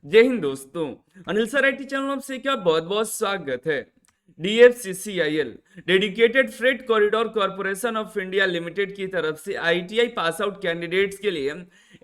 जय हिंद दोस्तों। Anil sir IT channel में आपसे क्या बहुत बहुत स्वागत है। DFCCIL dedicated freight corridor corporation of India limited की तरफ से ITI पास आउट कैंडिडेट्स के लिए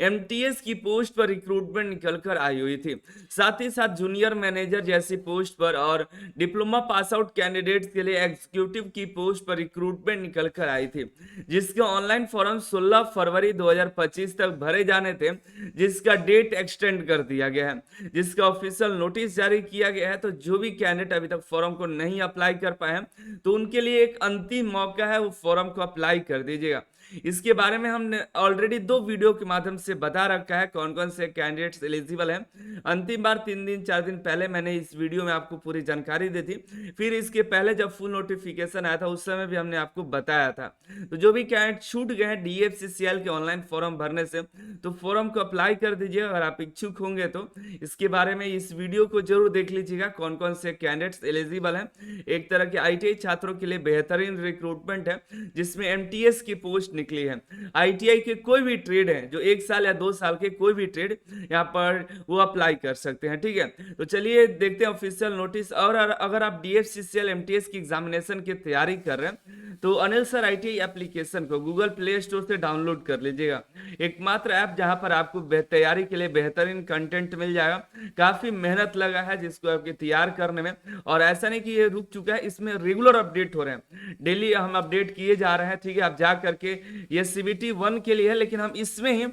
MTS की पोस्ट पर रिक्रूटमेंट निकलकर आई हुई थी। साथ ही साथ जूनियर मैनेजर जैसी पोस्ट पर और डिप्लोमा पास आउट कैंडिडेट्स के लिए एग्जीक्यूटिव की पोस्ट पर रिक्रूटमेंट निकलकर आई थी, जिसके ऑनलाइन फॉर्म 16 फरवरी 2025 तक भरे जाने थे, जिसका डेट एक्सटेंड कर दिया गया है, जिसका ऑफिशियल नोटिस जारी किया गया है। तो जो भी कैंडिडेट अभी तक फॉर्म को नहीं अप्लाई कर पाए हैं तो उनके लिए एक अंतिम मौका है, वो फॉर्म को अप्लाई कर दीजिएगा। इसके बारे में हमने ऑलरेडी 2 वीडियो के माध्यम से बता रखा है कौन कौन से कैंडिडेट्स एलिजिबल हैं। अंतिम बार 3 दिन 4 दिन पहले मैंने इस वीडियो में आपको पूरी जानकारी दी थी। फिर इसके पहले जब फुल नोटिफिकेशन आया था उस समय भी हमने आपको बताया था। तो जो भी कैंडिडेट छूट गए हैं DFCCIL के ऑनलाइन फॉर्म भरने से, तो फॉर्म को अप्लाई कर दीजिए अगर आप इच्छुक होंगे तो। इसके बारे में इस वीडियो को जरूर देख लीजिएगा कौन कौन से कैंडिडेट्स एलिजिबल हैं। एक तरह के ITI छात्रों के लिए बेहतरीन रिक्रूटमेंट है, जिसमें MTS की पोस्ट निकली है। ITI के कोई भी ट्रेड है, जो 1 साल या 2 साल के कोई भी ट्रेड यहाँ पर वो अप्लाई कर सकते हैं। ठीक है, तो चलिए देखते हैं ऑफिशियल नोटिस। और अगर आप DFCCIL MTS की एग्जामिनेशन की तैयारी कर रहे हैं तो अनिल सर ITI एप्लीकेशन को गूगल प्ले स्टोर से डाउनलोड कर लीजिएगा। एकमात्र ऐप जहां पर आपको तैयारी के लिए बेहतरीन कंटेंट मिल जाएगा। काफी मेहनत लगा है जिसको आपके तैयार करने में, और ऐसा नहीं कि ये रुक चुका है, इसमें रेगुलर अपडेट हो रहे हैं। डेली हम अपडेट किए जा रहे हैं। ठीक है, आप जा करके ये CBT 1 के लिए है, लेकिन हम इसमें ही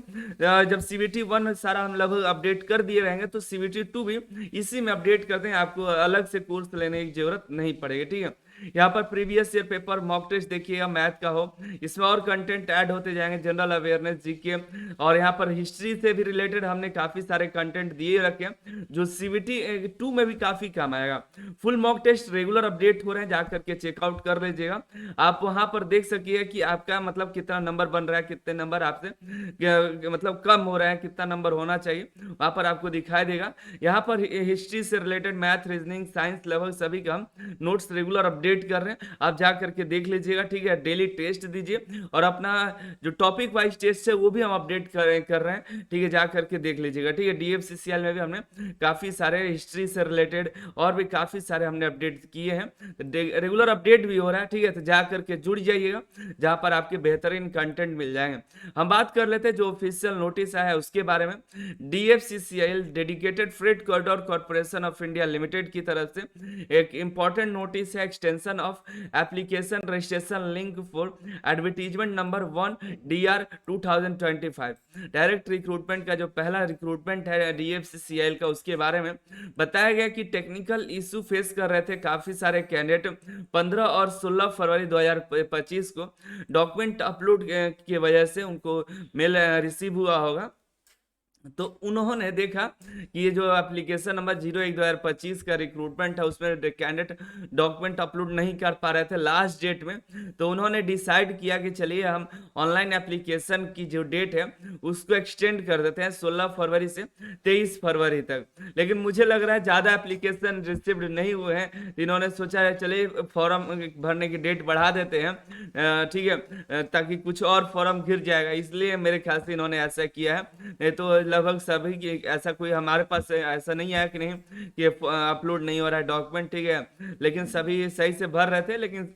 जब CBT 1 सारा हम लगभग अपडेट कर दिए रहेंगे तो CBT 2 भी इसी में अपडेट कर दें, आपको अलग से कोर्स लेने की जरूरत नहीं पड़ेगी। ठीक है, यहाँ पर previous year paper mock test देखिएगा, मैथ का हो, इसमें और कंटेंट ऐड होते जाएंगे, जनरल अवेयरनेस, जीके, और यहाँ पर हिस्ट्री से भी रिलेटेड हमने काफी सारे कंटेंट दिए रखे हैं जो CBT 2 में भी काफी काम आएगा। Full mock test regular update हो रहे हैं, जाकर के चेकआउट कर लीजिएगा। आप वहां पर देख सकिए कि आपका मतलब कितना नंबर बन रहा है, कितने नंबर आपसे मतलब कम हो रहा है, कितना नंबर होना चाहिए, वहां पर आपको दिखाई देगा। यहाँ पर हिस्ट्री से रिलेटेड मैथ, रीजनिंग, साइंस लगभग सभी का हम नोट्स रेगुलर अपडेट कर रहे हैं, आप जा करके देख लीजिएगा। ठीक है, डेली टेस्ट दीजिए, और अपना जो टॉपिक वाइज टेस्ट है वो भी हम अपडेट कर रहे हैं। ठीक है, जा करके देख लीजिएगा। ठीक है, DFCCIL में भी हमने काफी सारे हिस्ट्री से रिलेटेड और भी काफी सारे हमने अपडेट किए हैं, रेगुलर अपडेट भी हो रहा है। ठीक है, तो जा करके जुड़ जाइएगा, जहां पर आपके बेहतरीन कंटेंट मिल जाएंगे। हम बात कर लेते हैं जो ऑफिशियल नोटिस आया है उसके बारे में। DFCCIL dedicated freight corridor corporation of India limited की तरफ से एक इंपॉर्टेंट नोटिस है, extension of application registration link for advertisement number 1 DR 2025। Direct recruitment का जो पहला रिक्रूटमेंट है DFCCIL का, उसके बारे में बताया गया कि टेक्निकल इशू फेस कर रहे थे काफी सारे कैंडिडेट 15 और 16 फरवरी 2025 को। डॉक्यूमेंट अपलोड की वजह से उनको मेल रिसीव हुआ होगा, तो उन्होंने देखा कि ये जो एप्लीकेशन नंबर 01/2025 का रिक्रूटमेंट है उसमें कैंडिडेट डॉक्यूमेंट अपलोड नहीं कर पा रहे थे लास्ट डेट में। तो उन्होंने डिसाइड किया कि चलिए हम ऑनलाइन एप्लीकेशन की जो डेट है उसको एक्सटेंड कर देते हैं 16 फरवरी से 23 फरवरी तक। लेकिन मुझे लग रहा है ज़्यादा एप्लीकेशन रिसीव्ड नहीं हुए हैं, इन्होंने सोचा है चलिए फॉर्म भरने की डेट बढ़ा देते हैं, ठीक है, ताकि कुछ और फॉर्म घिर जाएगा, इसलिए मेरे ख्याल से इन्होंने ऐसा किया है। नहीं तो लगभग सभी की ऐसा कोई हमारे पास ऐसा नहीं आया कि नहीं कि अपलोड नहीं हो रहा है डॉक्यूमेंट। ठीक है, लेकिन सभी सही से भर रहे थे, लेकिन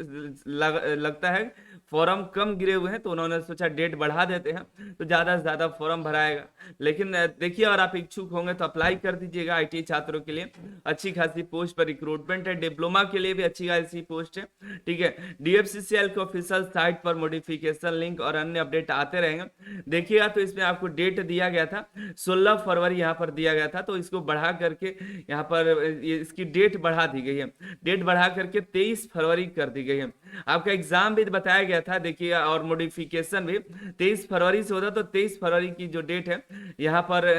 लगता है फॉर्म कम गिरे हुए हैं, तो उन्होंने सोचा डेट बढ़ा देते हैं तो ज़्यादा से ज़्यादा फॉर्म भराएगा। लेकिन देखिए, अगर आप इच्छुक होंगे तो अप्लाई कर दीजिएगा। ITI छात्रों के लिए अच्छी खासी पोस्ट पर रिक्रूटमेंट है, डिप्लोमा के लिए भी अच्छी खासी पोस्ट है। ठीक है, DFCCIL के ऑफिशियल साइट पर मॉडिफिकेशन लिंक और अन्य अपडेट आते रहेंगे, देखिएगा। तो इसमें आपको डेट दिया गया था 16 फरवरी यहाँ पर दिया गया था, तो इसको बढ़ा करके यहाँ पर इसकी डेट बढ़ा दी गई है, डेट बढ़ा करके 23 फरवरी कर दी गई है। आपका एग्जाम भी बताया गया था, देखिए, और मॉडिफिकेशन भी 23 फरवरी से होता, तो 23 फरवरी की जो डेट है यहाँ पर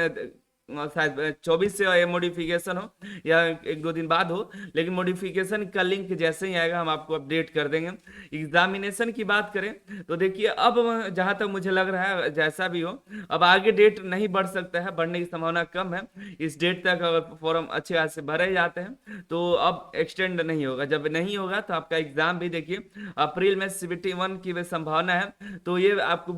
शायद 24 से मॉडिफिकेशन हो या 1-2 दिन बाद हो, लेकिन मॉडिफिकेशन का लिंक जैसे ही आएगा हम आपको अपडेट कर देंगे। एग्जामिनेशन की बात करें तो देखिए, अब जहां तक मुझे लग रहा है जैसा भी हो, अब आगे डेट नहीं बढ़ सकता है, बढ़ने की संभावना कम है। इस डेट तक अगर फॉर्म अच्छे खास से भरे जाते हैं तो अब एक्सटेंड नहीं होगा। जब नहीं होगा तो आपका एग्जाम भी देखिए अप्रैल में CBT 1 की संभावना है, तो ये आपको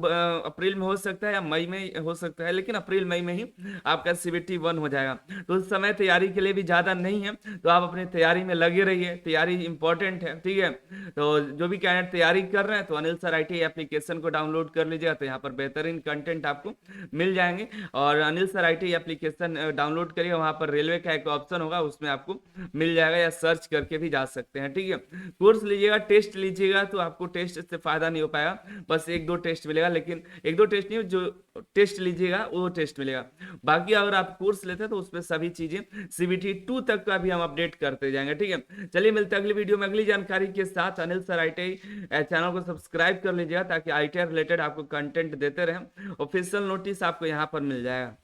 अप्रैल में हो सकता है या मई में हो सकता है, लेकिन अप्रैल मई में ही आपका CBT 1 हो जाएगा। तो उस समय तैयारी के लिए भी ज़्यादा नहीं है, तो आप अपनी तैयारी में लगे रहिए, तैयारी इंपॉर्टेंट है, ठीक है। तो जो भी कैंडिडेट तैयारी कर रहे हैं तो अनिल सर ITI एप्लीकेशन को डाउनलोड कर लीजिएगा, तो यहाँ पर बेहतरीन कंटेंट आपको मिल जाएंगे। और Anil sir ITI application download करिए, वहाँ पर रेलवे का एक ऑप्शन होगा, उसमें आपको मिल जाएगा, या सर्च करके भी जा सकते हैं, ठीक है। कोर्स लीजिएगा, टेस्ट लीजिएगा, तो आपको टेस्ट से फायदा नहीं हो पाएगा, बस एक दो टेस्ट मिलेगा, लेकिन एक दो टेस्ट नहीं, जो टेस्ट लीजिएगा वो टेस्ट मिलेगा। बाकी अगर आप कोर्स लेते हैं तो उसमें सभी चीजें CBT 2 तक का भी हम अपडेट करते जाएंगे, ठीक है। चलिए मिलते हैं अगली वीडियो में अगली जानकारी के साथ। अनिल सर ITI चैनल को सब्सक्राइब कर लीजिएगा, ताकि ITI रिलेटेड आपको कंटेंट देते रहें। ऑफिशियल नोटिस आपको यहाँ पर मिल जाएगा।